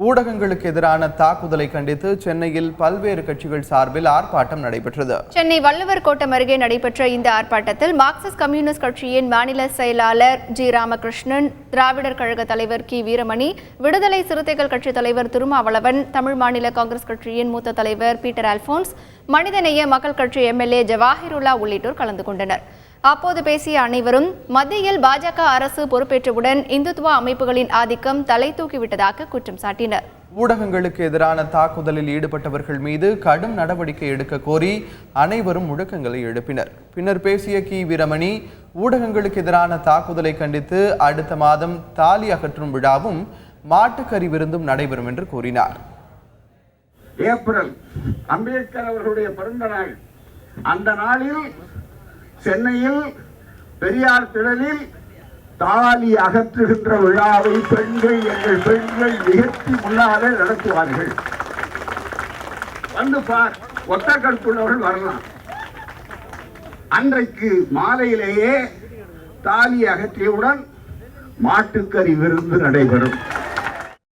ஊடகங்களுக்கு எதிரான தாக்குதலை கண்டித்து சென்னையில் பல்வேறு கட்சிகள் சார்பில் ஆர்ப்பாட்டம் நடைபெற்றது. சென்னை வள்ளுவர் கோட்டம் அருகே நடைபெற்ற இந்த ஆர்ப்பாட்டத்தில் மார்க்சிஸ்ட் கம்யூனிஸ்ட் கட்சியின் மாநில செயலாளர் ஜி ராமகிருஷ்ணன், திராவிடர் கழக தலைவர் கி வீரமணி, விடுதலை சிறுத்தைகள் கட்சி தலைவர் திருமாவளவன், தமிழ் மாநில காங்கிரஸ் கட்சியின் மூத்த தலைவர் பீட்டர் அல்போன்ஸ், மனிதநேய மக்கள் கட்சி எம்எல்ஏ ஜவாஹிருல்லா உள்ளிட்டோர் கலந்து கொண்டனர். அப்போது பேசிய அனைவரும் மத்தியில் பாஜக அரசு பொறுப்பேற்றவுடன் இந்துத்துவ அமைப்புகளின் ஆதிக்கம் தலை தூக்கிவிட்டதாக குற்றம் சாட்டினர். ஊடகங்களுக்கு எதிரான தாக்குதலில் ஈடுபட்டவர்கள் மீது கடும் நடவடிக்கை எடுக்க கோரி அனைவரும் முழக்கங்களை எழுப்பினர். பின்னர் பேசிய கி வீரமணி, ஊடகங்களுக்கு எதிரான தாக்குதலை கண்டித்து அடுத்த மாதம் தாலி அகற்றும் விழாவும் மாட்டுக்கறி விருந்தும் நடைபெறும் என்று கூறினார். ஏப்ரல் அம்பேத்கர் அவர்களுடைய பிறந்த நாள். அந்த நாளில் சென்னையில் பெரியார் திடலில் தாலி அகற்றுகின்ற விழாவை எங்கள் பெண்கள் நிகழ்ச்சி முன்னாலே நடத்துவார்கள். வந்து பார், ஒத்தக்கற்புள்ளவர்கள் வரலாம். அன்றைக்கு மாலையிலேயே தாலி அகற்றியவுடன் மாட்டுக்கறி விருந்து நடைபெறும்.